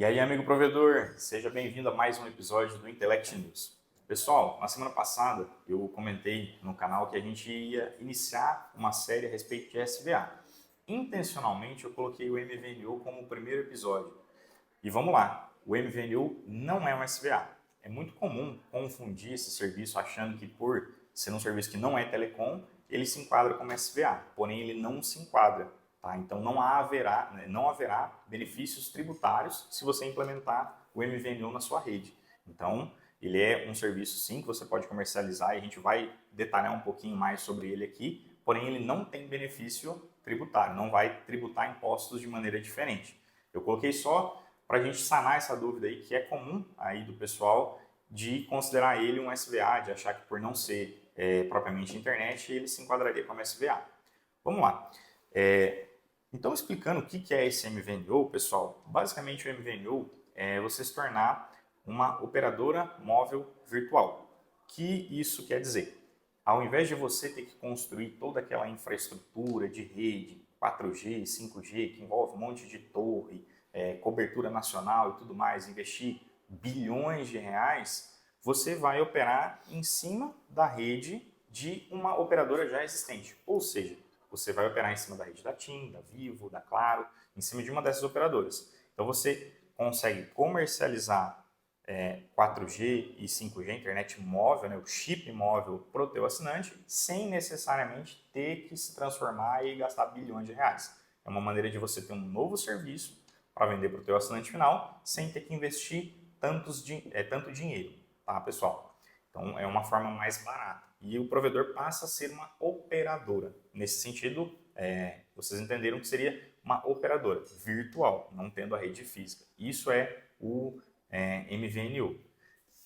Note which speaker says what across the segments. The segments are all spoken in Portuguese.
Speaker 1: E aí, amigo provedor, seja bem-vindo a mais um episódio do Intellect News. Pessoal, na semana passada eu comentei no canal que a gente ia iniciar uma série a respeito de SVA. Intencionalmente eu coloquei o MVNO como o primeiro episódio. E vamos lá, o MVNO não é um SVA. É muito comum confundir esse serviço achando que por ser um serviço que não é telecom, ele se enquadra como SVA, porém ele não se enquadra. Tá? Então não haverá benefícios tributários se você implementar o MVNO na sua rede. Então, ele é um serviço sim que você pode comercializar e a gente vai detalhar um pouquinho mais sobre ele aqui, porém ele não tem benefício tributário, não vai tributar impostos de maneira diferente. Eu coloquei só para a gente sanar essa dúvida aí que é comum aí do pessoal de considerar ele um SVA, de achar que por não ser propriamente internet ele se enquadraria como SVA. Vamos lá. Então, explicando o que é esse MVNO, pessoal, basicamente o MVNO é você se tornar uma operadora móvel virtual. O que isso quer dizer? Ao invés de você ter que construir toda aquela infraestrutura de rede 4G, 5G, que envolve um monte de torre, cobertura nacional e tudo mais, investir bilhões de reais, você vai operar em cima da rede de uma operadora já existente. Ou seja, você vai operar em cima da rede da TIM, da Vivo, da Claro, em cima de uma dessas operadoras. Então você consegue comercializar 4G e 5G, internet móvel, né, o chip móvel para o teu assinante, sem necessariamente ter que se transformar e gastar bilhões de reais. É uma maneira de você ter um novo serviço para vender para o teu assinante final, sem ter que investir tanto dinheiro, tá, pessoal? Então, é uma forma mais barata. E o provedor passa a ser uma operadora. Nesse sentido, vocês entenderam que seria uma operadora virtual, não tendo a rede física. Isso é o MVNO.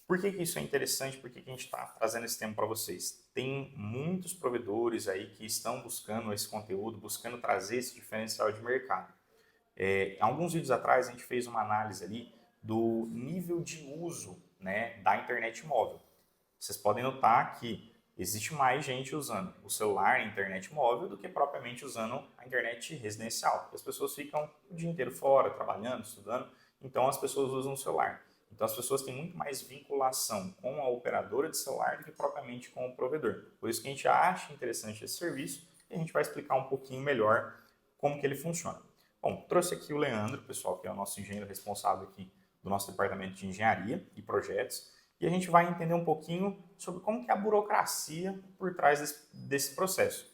Speaker 1: Por que isso é interessante? Por que a gente está trazendo esse tema para vocês? Tem muitos provedores aí que estão buscando esse conteúdo, buscando trazer esse diferencial de mercado. Alguns vídeos atrás a gente fez uma análise ali do nível de uso, né, da internet móvel. Vocês podem notar que existe mais gente usando o celular e a internet móvel do que propriamente usando a internet residencial. As pessoas ficam o dia inteiro fora, trabalhando, estudando, então as pessoas usam o celular. Então as pessoas têm muito mais vinculação com a operadora de celular do que propriamente com o provedor. Por isso que a gente acha interessante esse serviço e a gente vai explicar um pouquinho melhor como que ele funciona. Bom, trouxe aqui o Leandro, pessoal, que é o nosso engenheiro responsável aqui do nosso departamento de engenharia e projetos, e a gente vai entender um pouquinho sobre como que é a burocracia por trás desse processo.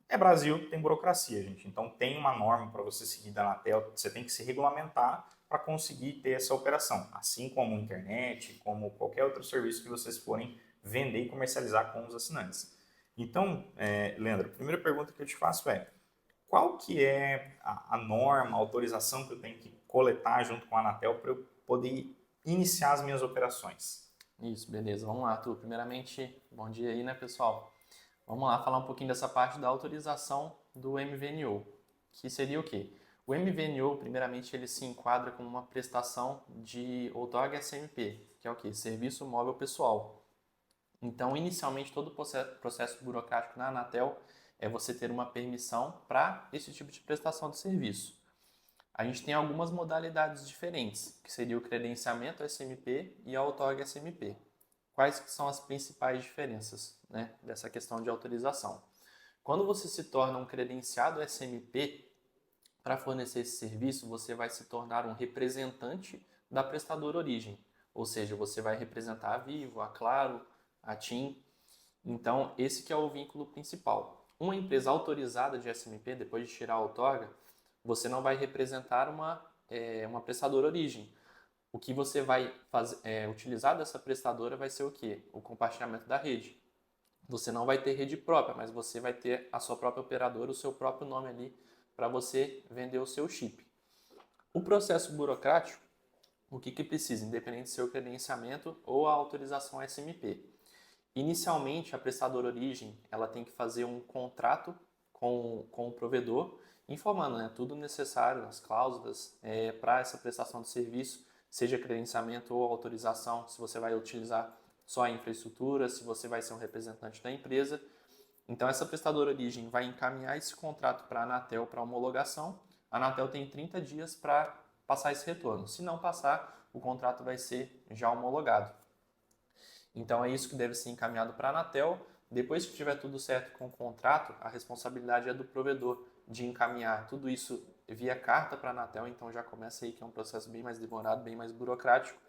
Speaker 1: É Brasil, tem burocracia, gente. Então tem uma norma para você seguir da Anatel, você tem que se regulamentar para conseguir ter essa operação. Assim como a internet, como qualquer outro serviço que vocês forem vender e comercializar com os assinantes. Então, Leandro, a primeira pergunta que eu te faço é: qual que é a norma, a autorização que eu tenho que coletar junto com a Anatel para eu poder iniciar as minhas operações?
Speaker 2: Isso, beleza. Vamos lá, Arthur. Primeiramente, bom dia aí, né, pessoal? Vamos lá falar um pouquinho dessa parte da autorização do MVNO, que seria o quê? O MVNO, primeiramente, ele se enquadra como uma prestação de outorga SMP, que é o quê? Serviço Móvel Pessoal. Então, inicialmente, todo o processo burocrático na Anatel é você ter uma permissão para esse tipo de prestação de serviço. A gente tem algumas modalidades diferentes, que seria o credenciamento SMP e a outorga SMP. Quais que são as principais diferenças, né, dessa questão de autorização? Quando você se torna um credenciado SMP para fornecer esse serviço, você vai se tornar um representante da prestadora origem, ou seja, você vai representar a Vivo, a Claro, a TIM. Então, esse que é o vínculo principal. Uma empresa autorizada de SMP, depois de tirar a outorga, você não vai representar uma prestadora origem. O que você vai utilizar dessa prestadora vai ser o quê? O compartilhamento da rede. Você não vai ter rede própria, mas você vai ter a sua própria operadora, o seu próprio nome ali para você vender o seu chip. O processo burocrático, o que precisa, independente de ser o credenciamento ou a autorização SMP. Inicialmente, a prestadora origem ela tem que fazer um contrato com o provedor, informando, né, tudo necessário, as cláusulas para essa prestação de serviço, seja credenciamento ou autorização, se você vai utilizar só a infraestrutura, se você vai ser um representante da empresa. Então, essa prestadora origem vai encaminhar esse contrato para a Anatel para homologação. A Anatel tem 30 dias para passar esse retorno. Se não passar, o contrato vai ser já homologado. Então é isso que deve ser encaminhado para a Anatel. Depois que tiver tudo certo com o contrato, a responsabilidade é do provedor de encaminhar tudo isso via carta para a Anatel. Então já começa aí que é um processo bem mais demorado, bem mais burocrático.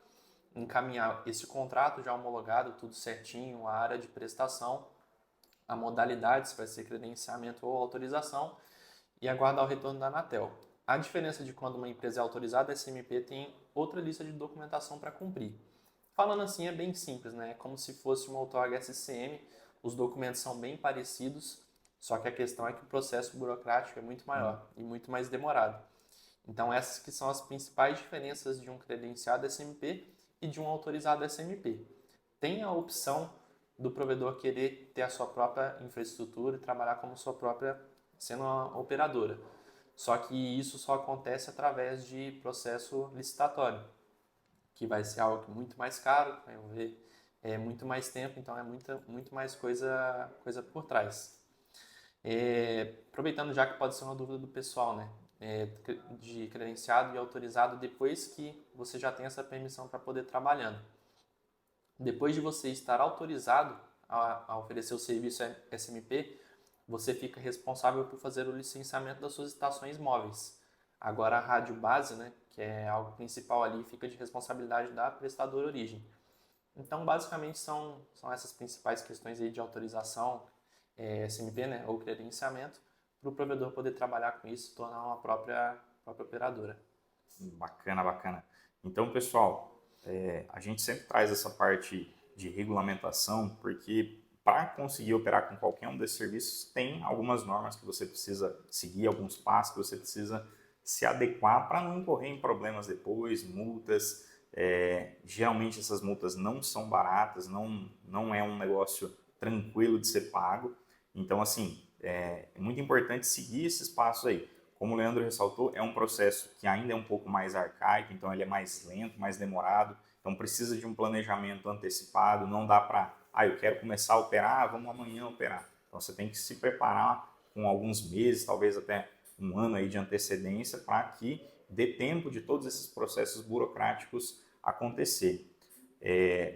Speaker 2: Encaminhar esse contrato já homologado, tudo certinho, a área de prestação, a modalidade, se vai ser credenciamento ou autorização, e aguardar o retorno da Anatel. A diferença de quando uma empresa é autorizada, a SMP tem outra lista de documentação para cumprir. Falando assim é bem simples, né? É como se fosse uma outorga SCM, os documentos são bem parecidos, só que a questão é que o processo burocrático é muito maior e muito mais demorado. Então essas que são as principais diferenças de um credenciado SMP e de um autorizado SMP. Tem a opção do provedor querer ter a sua própria infraestrutura e trabalhar como sua própria, sendo uma operadora. Só que isso só acontece através de processo licitatório, que vai ser algo muito mais caro, vai haver muito mais tempo, então é muito mais coisa por trás. Aproveitando já que pode ser uma dúvida do pessoal, né? De credenciado e autorizado depois que você já tem essa permissão para poder trabalhando. Depois de você estar autorizado a oferecer o serviço SMP, você fica responsável por fazer o licenciamento das suas estações móveis. Agora a rádio base, né, que é algo principal ali, fica de responsabilidade da prestadora origem. Então, basicamente, são essas principais questões aí de autorização, SMP, né, ou credenciamento, para o provedor poder trabalhar com isso e tornar uma própria operadora.
Speaker 1: Bacana, bacana. Então, pessoal, a gente sempre traz essa parte de regulamentação, porque para conseguir operar com qualquer um desses serviços, tem algumas normas que você precisa seguir, alguns passos que você precisa se adequar para não incorrer em problemas depois, multas. Geralmente essas multas não são baratas, não é um negócio tranquilo de ser pago. Então, assim, é muito importante seguir esses passos aí. Como o Leandro ressaltou, é um processo que ainda é um pouco mais arcaico, então ele é mais lento, mais demorado, então precisa de um planejamento antecipado, não dá para, eu quero começar a operar, vamos amanhã operar. Então você tem que se preparar com alguns meses, talvez até um ano aí de antecedência, para que dê tempo de todos esses processos burocráticos acontecer.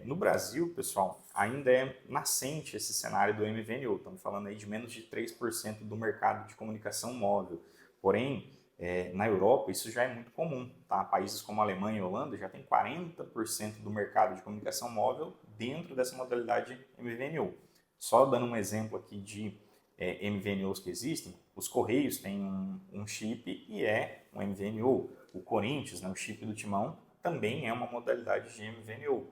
Speaker 1: No Brasil, pessoal, ainda é nascente esse cenário do MVNO, estamos falando aí de menos de 3% do mercado de comunicação móvel. Porém, na Europa isso já é muito comum, tá? Países como a Alemanha e a Holanda já tem 40% do mercado de comunicação móvel dentro dessa modalidade MVNO. Só dando um exemplo aqui de MVNOs que existem, os Correios têm um chip e é um MVNO. O Corinthians, né, o chip do Timão, também é uma modalidade de MVNO.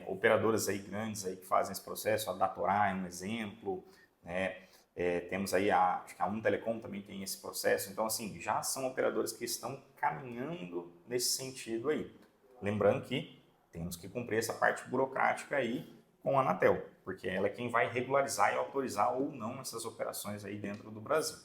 Speaker 1: Operadoras aí grandes aí que fazem esse processo, a Datorá é um exemplo, né? Temos aí acho que a Telecom também tem esse processo. Então, assim, já são operadoras que estão caminhando nesse sentido aí. Lembrando que temos que cumprir essa parte burocrática aí com a Anatel, porque ela é quem vai regularizar e autorizar ou não essas operações aí dentro do Brasil.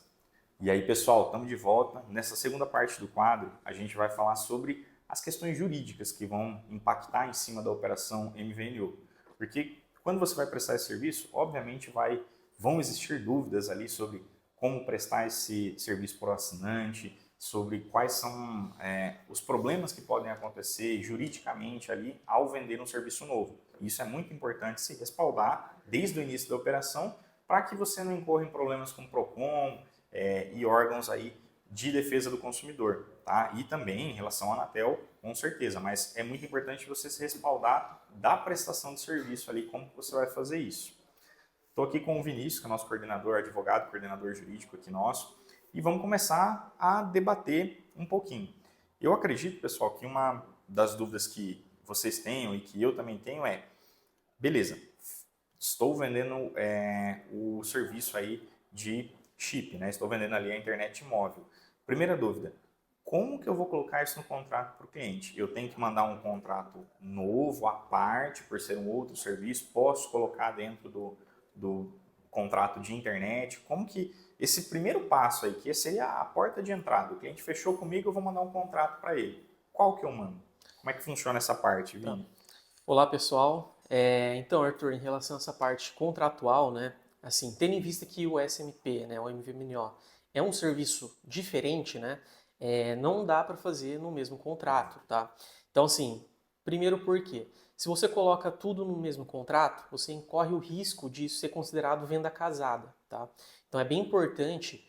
Speaker 1: E aí, pessoal, estamos de volta. Nessa segunda parte do quadro, a gente vai falar sobre as questões jurídicas que vão impactar em cima da operação MVNO. Porque quando você vai prestar esse serviço, obviamente vão existir dúvidas ali sobre como prestar esse serviço para o assinante, sobre quais são os problemas que podem acontecer juridicamente ali ao vender um serviço novo. Isso é muito importante se respaldar desde o início da operação para que você não incorra em problemas com o PROCON e órgãos aí de defesa do consumidor, tá? E também em relação à Anatel, com certeza, mas é muito importante você se respaldar da prestação de serviço ali, como que você vai fazer isso. Estou aqui com o Vinícius, que é nosso coordenador, advogado, coordenador jurídico aqui nosso, e vamos começar a debater um pouquinho. Eu acredito, pessoal, que uma das dúvidas que vocês tenham e que eu também tenho beleza, estou vendendo o serviço aí de chip, né? Estou vendendo ali a internet móvel. Primeira dúvida, como que eu vou colocar isso no contrato para o cliente? Eu tenho que mandar um contrato novo, à parte, por ser um outro serviço? Posso colocar dentro do contrato de internet? Como que esse primeiro passo aí, que seria a porta de entrada, o cliente fechou comigo, eu vou mandar um contrato para ele. Qual que eu mando? Como é que funciona essa parte, Vini?
Speaker 3: Olá, pessoal. Então, Arthur, em relação a essa parte contratual, né, assim, tendo em vista que o SMP, né, o MVNO, é um serviço diferente, né, não dá para fazer no mesmo contrato, tá? Então, assim, primeiro por quê? Se você coloca tudo no mesmo contrato, você incorre o risco de isso ser considerado venda casada, tá? Então, é bem importante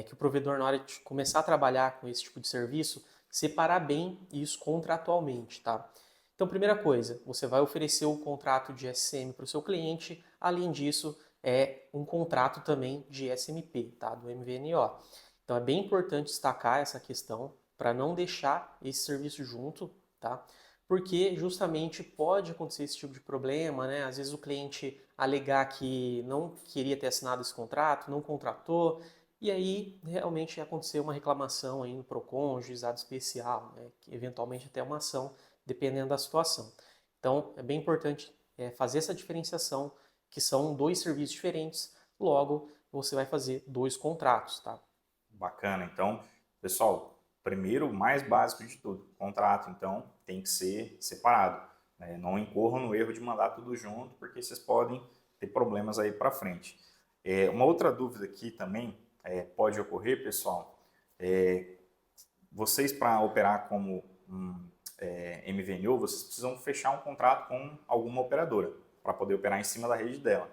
Speaker 3: que o provedor, na hora de começar a trabalhar com esse tipo de serviço, separar bem isso contratualmente, tá? Então, primeira coisa, você vai oferecer o contrato de SCM para o seu cliente, além disso, é um contrato também de SMP, tá? Do MVNO. Então, é bem importante destacar essa questão para não deixar esse serviço junto, tá? Porque justamente pode acontecer esse tipo de problema, né? Às vezes o cliente alegar que não queria ter assinado esse contrato, não contratou, e aí realmente aconteceu uma reclamação aí no Procon, juizado especial, né? Que eventualmente até uma ação, dependendo da situação. Então, é bem importante fazer essa diferenciação, que são dois serviços diferentes, logo você vai fazer dois contratos, tá?
Speaker 1: Bacana. Então, pessoal, primeiro, o mais básico de tudo, contrato, então, tem que ser separado, né? Não incorram no erro de mandar tudo junto, porque vocês podem ter problemas aí para frente. Uma outra dúvida aqui também pode ocorrer, pessoal, vocês para operar como MVNO, vocês precisam fechar um contrato com alguma operadora para poder operar em cima da rede dela.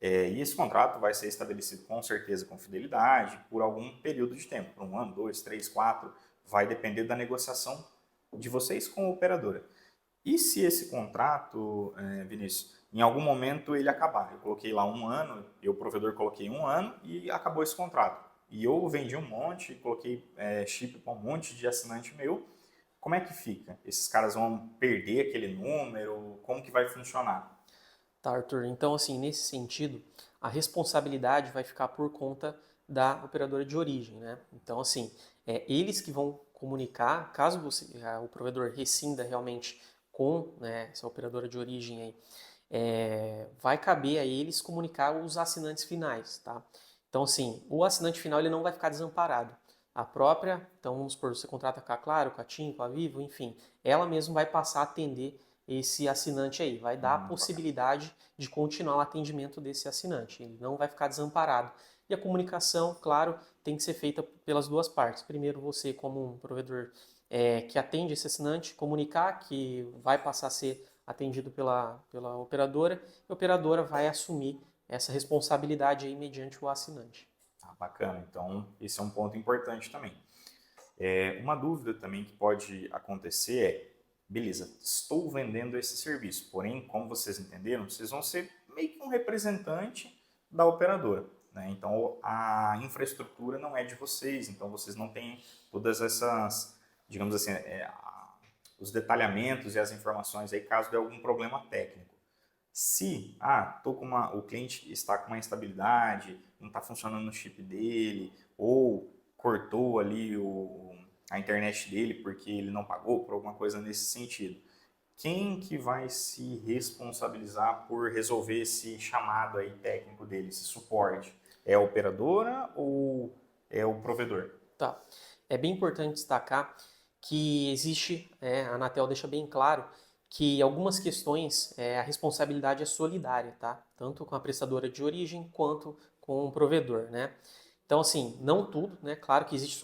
Speaker 1: E esse contrato vai ser estabelecido com certeza com fidelidade por algum período de tempo, por 1 ano, 2, 3, 4, vai depender da negociação de vocês com a operadora. E se esse contrato, Vinícius, em algum momento ele acabar? Eu coloquei lá 1 ano, eu, provedor, coloquei 1 ano e acabou esse contrato. E eu vendi um monte, coloquei chip para um monte de assinante meu. Como é que fica? Esses caras vão perder aquele número? Como que vai funcionar?
Speaker 3: Tá, Arthur? Então, assim, nesse sentido, a responsabilidade vai ficar por conta da operadora de origem, né? Então, assim, eles que vão comunicar, caso o provedor rescinda realmente com, né, essa operadora de origem aí, vai caber a eles comunicar os assinantes finais, tá? Então, assim, o assinante final ele não vai ficar desamparado. A própria, então vamos supor, você contrata com a Claro, com a TIM, com a Vivo, enfim, ela mesma vai passar a atender esse assinante aí, vai dar a possibilidade de continuar o atendimento desse assinante, ele não vai ficar desamparado. E a comunicação, claro, tem que ser feita pelas duas partes. Primeiro, você, como um provedor que atende esse assinante, comunicar que vai passar a ser atendido pela operadora, e a operadora vai assumir essa responsabilidade aí mediante o assinante.
Speaker 1: Bacana, então esse é um ponto importante também. Uma dúvida também que pode acontecer beleza, estou vendendo esse serviço, porém, como vocês entenderam, vocês vão ser meio que um representante da operadora, né? Então, a infraestrutura não é de vocês, então vocês não têm todas essas, digamos assim, os detalhamentos e as informações aí caso dê algum problema técnico. Se o cliente está com uma instabilidade, não está funcionando o chip dele, ou cortou ali a internet dele porque ele não pagou por alguma coisa nesse sentido, quem que vai se responsabilizar por resolver esse chamado aí técnico dele, esse suporte? É a operadora ou é o provedor?
Speaker 3: Tá. É bem importante destacar que existe, a Anatel deixa bem claro que algumas questões a responsabilidade é solidária, tá? Tanto com a prestadora de origem quanto com o provedor, né? Então, assim, não tudo, né? Claro que existem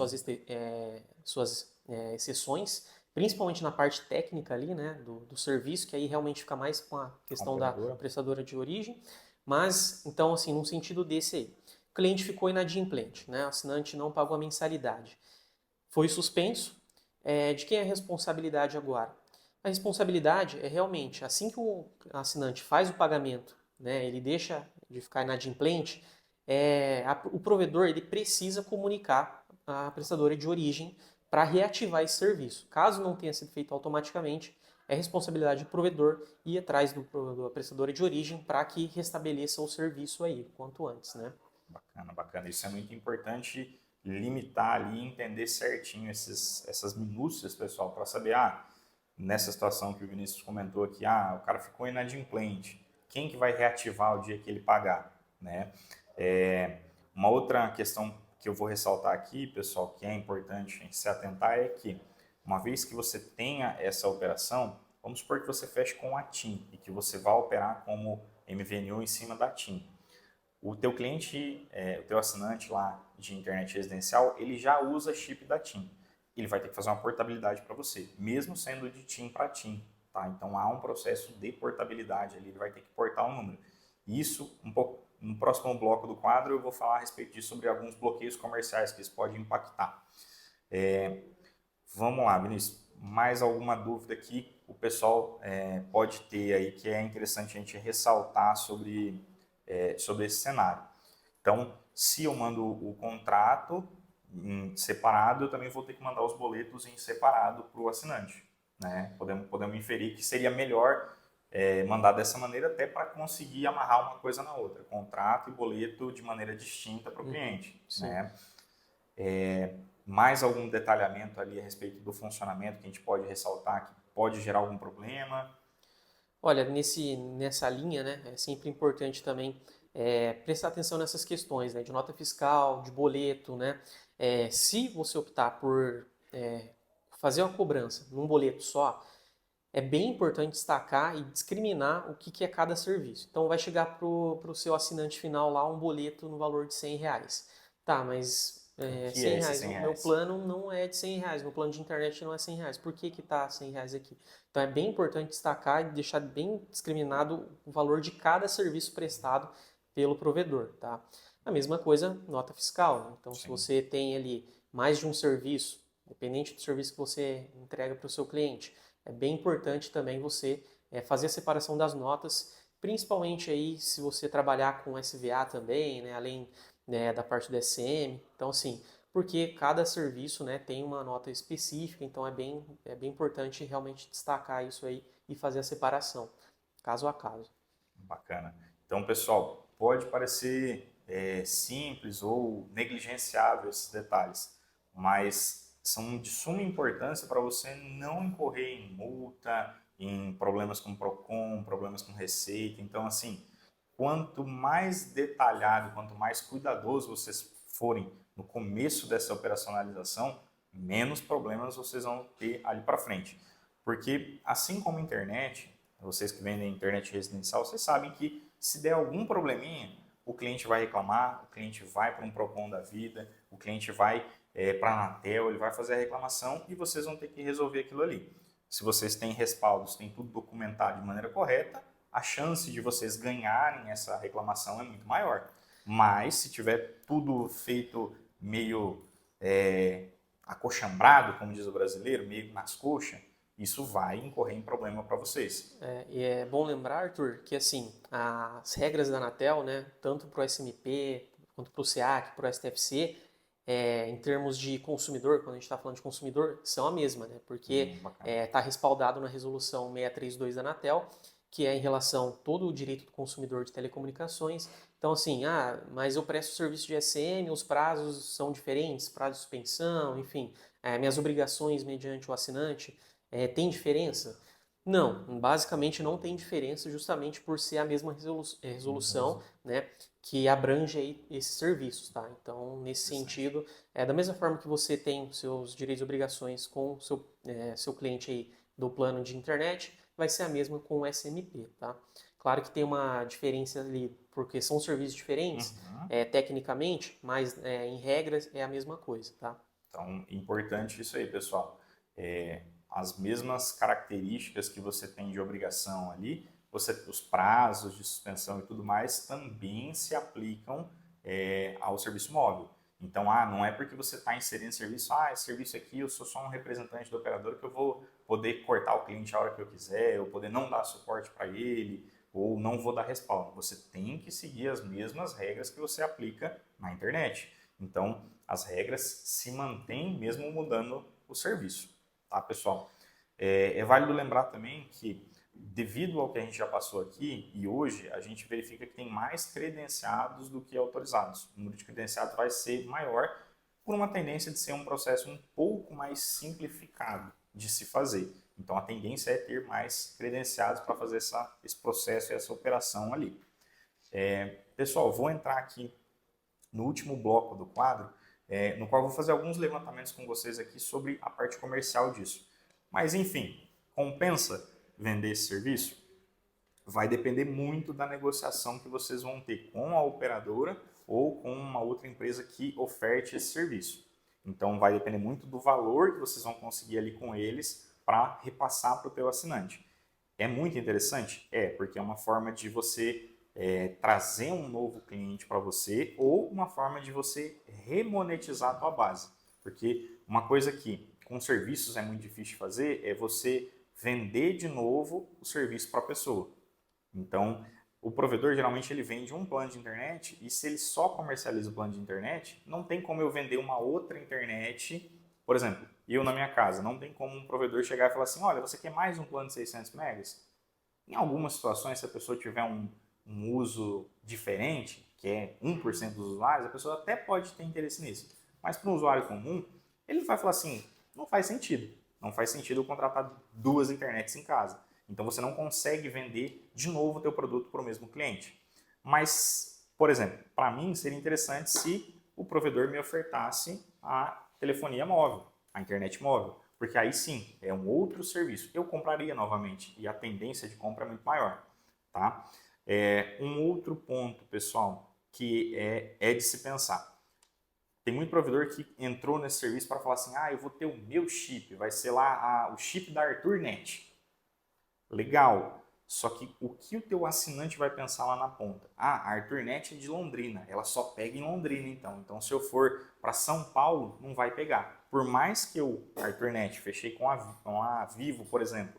Speaker 3: suas exceções, principalmente na parte técnica ali, né? Do serviço, que aí realmente fica mais com a questão da prestadora de origem. Mas, então, assim, num sentido desse aí, o cliente ficou inadimplente, né? O assinante não pagou a mensalidade. Foi suspenso. De quem é a responsabilidade agora? A responsabilidade é realmente, assim que o assinante faz o pagamento, né, ele deixa de ficar inadimplente, o provedor ele precisa comunicar a prestadora de origem para reativar esse serviço. Caso não tenha sido feito automaticamente, é responsabilidade do provedor ir atrás da prestadora de origem para que restabeleça o serviço aí, quanto antes, né?
Speaker 1: Bacana, bacana. Isso é muito importante, limitar ali e entender certinho essas minúcias, pessoal, para saber, nessa situação que o Vinícius comentou aqui, o cara ficou inadimplente, quem que vai reativar o dia que ele pagar, né? Uma outra questão que eu vou ressaltar aqui, pessoal, que é importante se atentar é que, uma vez que você tenha essa operação, vamos supor que você feche com a TIM e que você vá operar como MVNO em cima da TIM. O teu cliente, o teu assinante lá de internet residencial, ele já usa chip da TIM. ele vai ter que fazer uma portabilidade para você, mesmo sendo de TIM para TIM. Tá? Então há um processo de portabilidade ali, ele vai ter que portar o número. Isso, um pouco, no próximo bloco do quadro, eu vou falar a respeito disso, sobre alguns bloqueios comerciais que isso pode impactar. Vamos lá, Vinícius. Mais alguma dúvida aqui o pessoal pode ter aí que é interessante a gente ressaltar sobre esse cenário. Então, se eu mando o contrato em separado, eu também vou ter que mandar os boletos em separado para o assinante. Né? Podemos inferir que seria melhor mandar dessa maneira, até para conseguir amarrar uma coisa na outra. Contrato e boleto de maneira distinta para o cliente. Né? Mais algum detalhamento ali a respeito do funcionamento que a gente pode ressaltar que pode gerar algum problema?
Speaker 3: Olha, nessa linha, né, é sempre importante também prestar atenção nessas questões, né, de nota fiscal, de boleto, né. Se você optar por fazer uma cobrança num boleto só, é bem importante destacar e discriminar o que é cada serviço. Então vai chegar para o seu assinante final lá um boleto no valor de R$100. Tá, mas
Speaker 1: O que é
Speaker 3: R$100,
Speaker 1: esse
Speaker 3: o meu
Speaker 1: R$100?
Speaker 3: plano não é de R$100, meu plano de internet não é R$100. Por que tá R$100 aqui? Então é bem importante destacar e deixar bem discriminado o valor de cada serviço prestado pelo provedor, tá? A mesma coisa, nota fiscal, né? Então, se
Speaker 1: Sim.
Speaker 3: você tem ali mais de um serviço, dependente do serviço que você entrega para o seu cliente, é bem importante também você fazer a separação das notas, principalmente aí se você trabalhar com SVA também, né, além da parte do SM. Então, assim, porque cada serviço, né, tem uma nota específica, então é bem importante realmente destacar isso aí e fazer a separação, caso a caso.
Speaker 1: Bacana. Então, pessoal, pode parecer simples ou negligenciável esses detalhes, mas são de suma importância para você não incorrer em multa, em problemas com Procon, problemas com Receita. Então, assim, quanto mais detalhado, quanto mais cuidadoso vocês forem no começo dessa operacionalização, menos problemas vocês vão ter ali para frente. Porque, assim como a internet, vocês que vendem internet residencial, vocês sabem que se der algum probleminha, o cliente vai reclamar, o cliente vai para um Procon da vida, o cliente vai para a Anatel, ele vai fazer a reclamação e vocês vão ter que resolver aquilo ali. Se vocês têm respaldos, têm tudo documentado de maneira correta, a chance de vocês ganharem essa reclamação é muito maior. Mas se tiver tudo feito meio acochambrado, como diz o brasileiro, meio nas coxas, isso vai incorrer em problema para vocês.
Speaker 3: E é bom lembrar, Arthur, que assim, as regras da Anatel, né, tanto para o SMP, quanto para o SEAC, para o STFC, em termos de consumidor, quando a gente está falando de consumidor, são a mesma, né? Porque está respaldado na resolução 632 da Anatel, que é em relação a todo o direito do consumidor de telecomunicações. Então, assim, mas eu presto serviço de SM, os prazos são diferentes, prazo de suspensão, enfim, minhas obrigações mediante o assinante, tem diferença? Não, basicamente não tem diferença, justamente por ser a mesma resolução, né, que abrange aí esses serviços, tá? Então, nesse sentido, da mesma forma que você tem seus direitos e obrigações com o seu cliente aí do plano de internet, vai ser a mesma com o SMP, tá? Claro que tem uma diferença ali, porque são serviços diferentes, tecnicamente, mas em regras é a mesma coisa, tá?
Speaker 1: Então, importante isso aí, pessoal. As mesmas características que você tem de obrigação ali, os prazos de suspensão e tudo mais também se aplicam ao serviço móvel. Então, não é porque você está inserindo serviço, esse serviço aqui eu sou só um representante do operador que eu vou poder cortar o cliente a hora que eu quiser, eu poder não dar suporte para ele, ou não vou dar respaldo. Você tem que seguir as mesmas regras que você aplica na internet. Então, as regras se mantêm mesmo mudando o serviço. Tá, pessoal? É válido lembrar também que, devido ao que a gente já passou aqui, e hoje a gente verifica que tem mais credenciados do que autorizados. O número de credenciados vai ser maior por uma tendência de ser um processo um pouco mais simplificado de se fazer. Então, a tendência é ter mais credenciados para fazer esse processo e essa operação ali. Pessoal, vou entrar aqui no último bloco do quadro, no qual vou fazer alguns levantamentos com vocês aqui sobre a parte comercial disso. Mas, enfim, compensa vender esse serviço? Vai depender muito da negociação que vocês vão ter com a operadora ou com uma outra empresa que oferte esse serviço. Então vai depender muito do valor que vocês vão conseguir ali com eles para repassar para o teu assinante. É muito interessante? É, porque é uma forma de você trazer um novo cliente para você ou uma forma de você remonetizar a tua base. Porque uma coisa que com serviços é muito difícil de fazer é você vender de novo o serviço para a pessoa. Então, o provedor geralmente ele vende um plano de internet e se ele só comercializa o plano de internet, não tem como eu vender uma outra internet. Por exemplo, eu na minha casa, não tem como um provedor chegar e falar assim, olha, você quer mais um plano de 600 megas? Em algumas situações, se a pessoa tiver um uso diferente, que é 1% dos usuários, a pessoa até pode ter interesse nisso. Mas para um usuário comum, ele vai falar assim, não faz sentido. Não faz sentido eu contratar 2 internets em casa. Então você não consegue vender de novo o teu produto para o mesmo cliente. Mas, por exemplo, para mim seria interessante se o provedor me ofertasse a telefonia móvel, a internet móvel. Porque aí sim, é um outro serviço. Eu compraria novamente e a tendência de compra é muito maior. Tá? Um outro ponto, pessoal, que é de se pensar. Tem muito provedor que entrou nesse serviço para falar assim, eu vou ter o meu chip, vai ser lá o chip da ArthurNet. Legal, só que o que o teu assinante vai pensar lá na ponta? A ArthurNet é de Londrina, ela só pega em Londrina então. Então se eu for para São Paulo, não vai pegar. Por mais que eu, ArthurNet, fechei com a Vivo, por exemplo,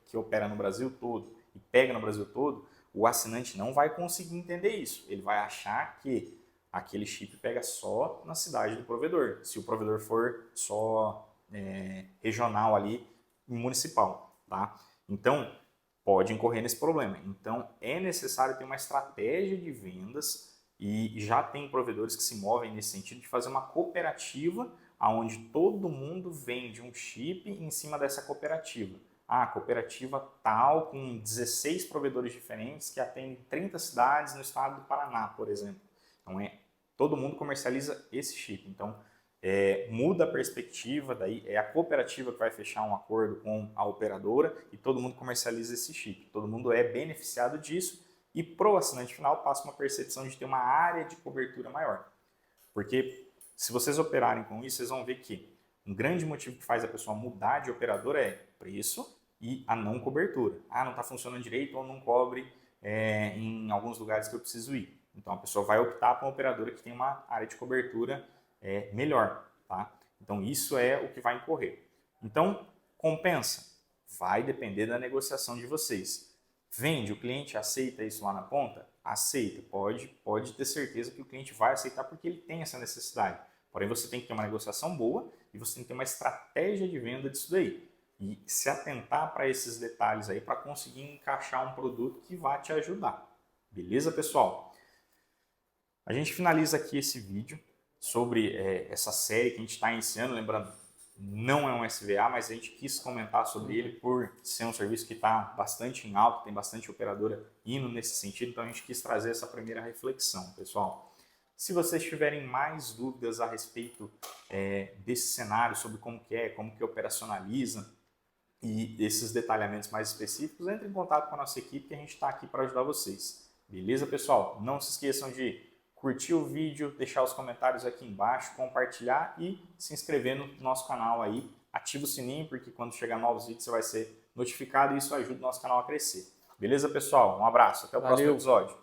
Speaker 1: que opera no Brasil todo e pega no Brasil todo, o assinante não vai conseguir entender isso. Ele vai achar que aquele chip pega só na cidade do provedor, se o provedor for só regional ali, municipal, tá? Então, pode incorrer nesse problema. Então, é necessário ter uma estratégia de vendas e já tem provedores que se movem nesse sentido de fazer uma cooperativa onde todo mundo vende um chip em cima dessa cooperativa. Cooperativa tal, com 16 provedores diferentes que atendem 30 cidades no estado do Paraná, por exemplo. Então, todo mundo comercializa esse chip. Então, muda a perspectiva, daí é a cooperativa que vai fechar um acordo com a operadora e todo mundo comercializa esse chip. Todo mundo é beneficiado disso e pro assinante final passa uma percepção de ter uma área de cobertura maior. Porque se vocês operarem com isso, vocês vão ver que um grande motivo que faz a pessoa mudar de operadora é preço e a não cobertura. Não está funcionando direito ou não cobre em alguns lugares que eu preciso ir. Então a pessoa vai optar por uma operadora que tem uma área de cobertura melhor, tá? Então isso é o que vai incorrer. Então, compensa? Vai depender da negociação de vocês. Vende, o cliente aceita isso lá na ponta? Aceita, pode ter certeza que o cliente vai aceitar porque ele tem essa necessidade. Porém, você tem que ter uma negociação boa e você tem que ter uma estratégia de venda disso daí. E se atentar para esses detalhes aí para conseguir encaixar um produto que vai te ajudar. Beleza, pessoal? A gente finaliza aqui esse vídeo sobre essa série que a gente está iniciando, lembrando, não é um SVA, mas a gente quis comentar sobre ele por ser um serviço que está bastante em alta, tem bastante operadora indo nesse sentido, então a gente quis trazer essa primeira reflexão, pessoal. Se vocês tiverem mais dúvidas a respeito desse cenário, sobre como que operacionaliza e esses detalhamentos mais específicos, entre em contato com a nossa equipe que a gente está aqui para ajudar vocês. Beleza, pessoal? Não se esqueçam de curtir o vídeo, deixar os comentários aqui embaixo, compartilhar e se inscrever no nosso canal aí. Ativa o sininho, porque quando chegar novos vídeos você vai ser notificado e isso ajuda o nosso canal a crescer. Beleza, pessoal? Um abraço. Até o próximo episódio.